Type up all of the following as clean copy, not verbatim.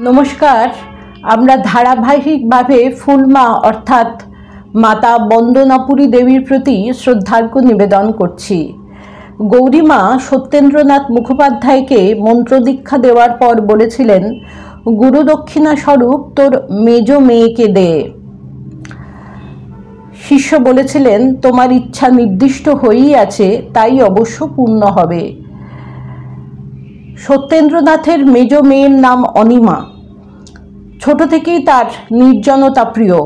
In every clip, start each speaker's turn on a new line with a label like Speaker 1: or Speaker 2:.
Speaker 1: নমস্কার। আমরা ধারাবাহিকভাবে ফুলমা অর্থাৎ মাতা বন্দনাপুরী দেবীর প্রতি শ্রদ্ধার্ঘ্য নিবেদন করছি। গৌরীমা সত্যেন্দ্রনাথ মুখোপাধ্যায়কে মন্ত্রদীক্ষা দেওয়ার পর বলেছিলেন, গুরুদক্ষিণা স্বরূপ তোর মেজ মেয়েকে দে। শিষ্য বলেছিলেন, তোমার ইচ্ছা নির্দিষ্ট হয়েই আছে, তাই অবশ্য পূর্ণ হবে। সত্যেন্দ্রনাথের মেজ মেয়ের নাম অনিমা। ছোট থেকেই তার নির্জনতা প্রিয়।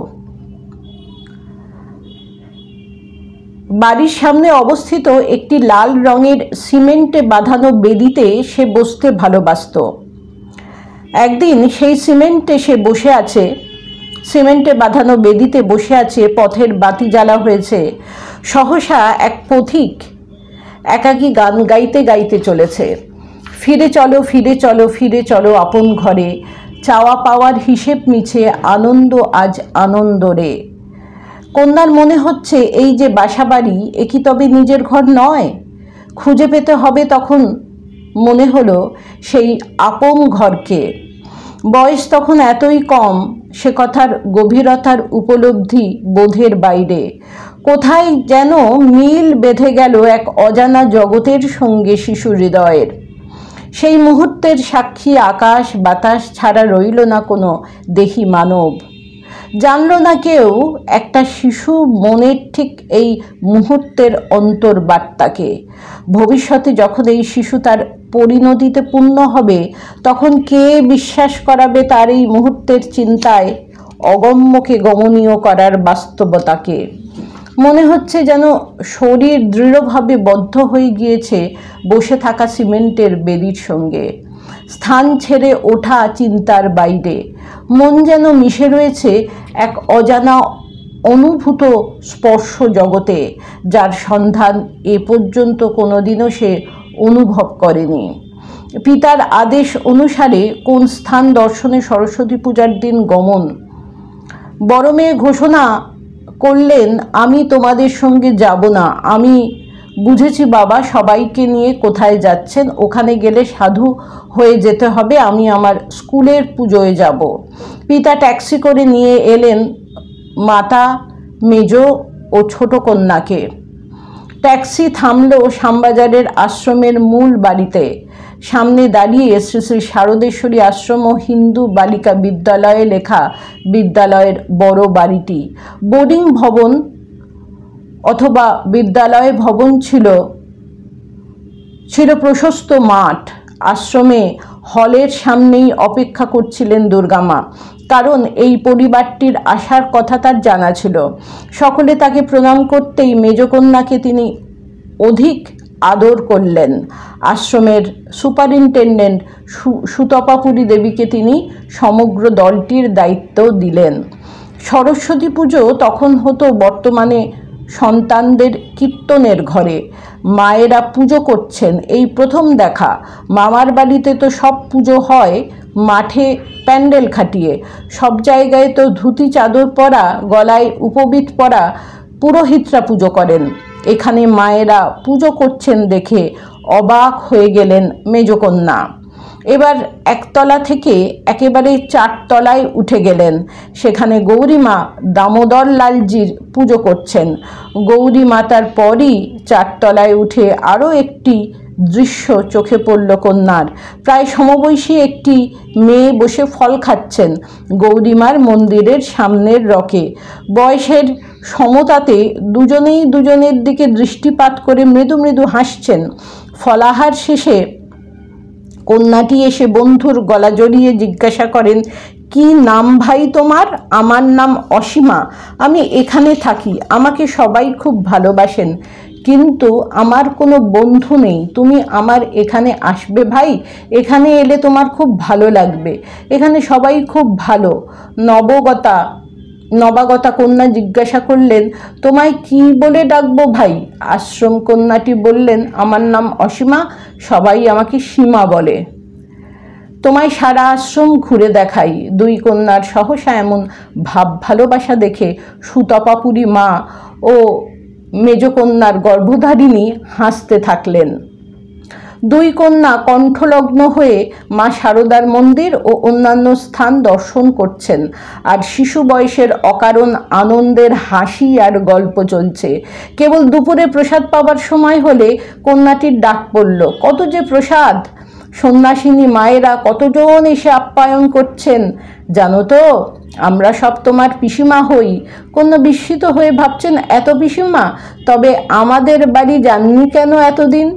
Speaker 1: বাড়ির সামনে অবস্থিত একটি লাল রঙের সিমেন্টে বাঁধানো বেদিতে সে বসতে ভালোবাসত। একদিন সেই সিমেন্টে বাঁধানো বেদিতে বসে আছে, পথের বাতি জ্বালা হয়েছে। সহসা এক পথিক একাকী গান গাইতে গাইতে চলেছে, ফিরে চলো ফিরে চলো ফিরে চলো আপন ঘরে, চাওয়া পাওয়ার হিসেব মিছে আনন্দ আজ আনন্দ রে। কন্যার মনে হচ্ছে, এই যে বাসাবাড়ি, এ কি তবে নিজের ঘর নয়? খুঁজে পেতে হবে। তখন মনে হলো সেই আপন ঘরকে। বয়স তখন এতই কম, সে কথার গভীরতার উপলব্ধি বোধের বাইরে। কোথায় যেন মিল বেঁধে গেল এক অজানা জগতের সঙ্গে শিশু হৃদয়ের। সেই মুহূর্তের সাক্ষী আকাশ বাতাস ছাড়া রইল না কোনো দেহি মানব। জানল না কেউ একটা শিশু মনের ঠিক এই মুহূর্তের অন্তর্বার্তাকে। ভবিষ্যতে যখন এই শিশু তার পরিণতিতে পূর্ণ হবে, তখন কে বিশ্বাস করাবে তার এই মুহূর্তের চিন্তায় অগম্যকে গমনীয় করার বাস্তবতাকে? মনে হচ্ছে যেন শরীর দৃঢ়ভাবে বদ্ধ হয়ে গিয়েছে বসে থাকা সিমেন্টের বেদির সঙ্গে। স্থান ছেড়ে ওঠা চিন্তার বাইরে। মন যেন মিশে রয়েছে এক অজানা অনুভূত স্পর্শ জগতে, যার সন্ধান এ পর্যন্ত কোনোদিনও সে অনুভব করেনি। পিতার আদেশ অনুসারে কোন স্থান দর্শনে সরস্বতী পূজার দিন গমন। বড় মেয়ে ঘোষণা করলেন, আমি তোমাদের সঙ্গে যাব না। আমি বুঝেছি বাবা, সবাইকে নিয়ে কোথায় যাচ্ছেন, ওখানে গেলে সাধু হয়ে যেতে হবে। আমি আমার স্কুলের পুজোয় যাব। পিতা ট্যাক্সি করে নিয়ে এলেন মাতা, মেজ ও ছোট কন্যাকে। ট্যাক্সি থামল শ্যামবাজারের আশ্রমের মূল বাড়িতে। সামনে দাঁড়িয়ে শ্রী শ্রী শারদেশ্বরী আশ্রম ও হিন্দু বালিকা বিদ্যালয়ে লেখা বিদ্যালয়ের বড় বাড়িটি। বোর্ডিং ভবন অথবা বিদ্যালয় ভবন ছিল প্রশস্ত মাঠ। আশ্রমে হলের সামনেই অপেক্ষা করছিলেন দুর্গামা, কারণ এই পরিবারটির আসার কথা তার জানা ছিল। সকলে তাকে প্রণাম করতেই মেজকন্যাকে তিনি অধিক আদর করলেন। আশ্রমের সুপারিনটেন্ডেন্ট সুতপাপুরী দেবীকে তিনি সমগ্র দলটির দায়িত্ব দিলেন। সরস্বতী পুজো তখন হতো বর্তমানে সন্তানদের কীর্তনের ঘরে। মায়েরা পুজো করছেন এই প্রথম দেখা। মামার বাড়িতে তো সব পুজো হয় মাঠে প্যান্ডেল খাটিয়ে। সব জায়গায় তো ধুতি চাদর পরা, গলায় উপবিত পরা পুরোহিতরা পুজো করেন। এখানে মায়েরা পুজো করছেন দেখে অবাক হয়ে গেলেন মেজকন্যা। এবার একতলা থেকে একেবারে 4 তলায় উঠে গেলেন। সেখানে গৌরীমা দামোদর লালজির পুজো করছেন। গৌরী মাতার পরই 4 তলায় উঠে আরও একটি দৃশ্য চোখে পড়ল কন্যার। প্রায় সমবয়সী একটি মেয়ে বসে ফল খাচ্ছেন গৌরীমার মন্দিরের সামনের রকে। বয়সের সমতাতে দুজনেই দুজনের দিকে দৃষ্টিপাত করে মৃদু মৃদু হাসছেন। ফলাহার শেষে কন্যাটি এসে বন্ধুর গলা জড়িয়ে জিজ্ঞাসা করেন, কি নাম ভাই তোমার? আমার নাম অসীমা। আমি এখানে থাকি। আমাকে সবাই খুব ভালোবাসেন, কিন্তু আমার কোনো বন্ধু নেই। তুমি আমার এখানে আসবে ভাই? এখানে এলে তোমার খুব ভালো লাগবে। এখানে সবাই খুব ভালো। নবাগতা কন্যা জিজ্ঞাসা করলেন, তোমায় কি বলে ডাকবো ভাই? আশ্রম কন্যাটি বললেন, আমার নাম অসীমা, সবাই আমাকে সীমা বলে। তোমায় সারা আশ্রম ঘুরে দেখাই। 2 কন্যার সহসা এমন ভাব ভালোবাসা দেখে সুতপাপুরী মা ও মেজকন্যার গর্ভধারিণী হাসতে থাকলেন। দুই কন্যা কণ্ঠলগ্ন হয়ে মা শারদার মন্দির ও অন্যান্য স্থান দর্শন করছেন, আর শিশু বয়সের অকারণ আনন্দের হাসি আর গল্প চলছে। কেবল দুপুরে প্রসাদ পাবার সময় হলে কন্যাটির ডাক পড়ল, কত যে প্রসাদ! সন্ন্যাসিনী মায়েরা কতজন এসে আপ্যায়ন করছেন জানো তো, আমরা সব তোমার পিসিমা হই। কন্যা বিস্মিত হয়ে ভাবছেন, এত পিসিমা? তবে আমাদের বাড়ি যাননি কেন এতদিন?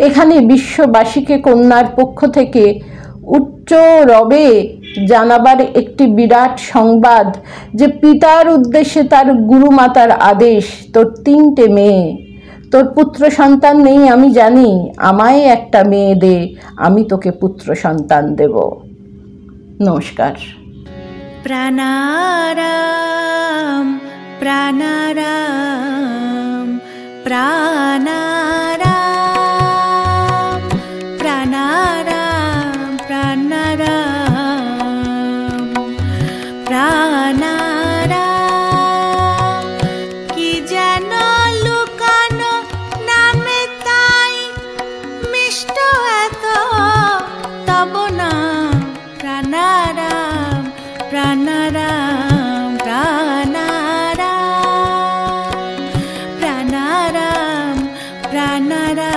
Speaker 1: এখানে বিশ্ববাসীকে কন্যার পক্ষ থেকে উচ্চ রবে জানাবার একটি বিরাট সংবাদ যে পিতার উদ্দেশ্যে তার গুরুমাতার আদেশ, তোর 3টে মেয়ে, তোর পুত্র সন্তান নেই আমি জানি, আমায় একটা মেয়ে দে, আমি তোকে পুত্র সন্তান দেব। নমস্কার।
Speaker 2: প্রাণারাম প্রাণারাম প্রাণারাম প্রাণারাম প্রাণারাম প্রাণারাম। কি যেন লুকানো নামে তাই মিষ্ট এত তব নাম। প্রাণারাম প্রাণারাম প্রাণারাম প্রাণারাম প্রাণারাম।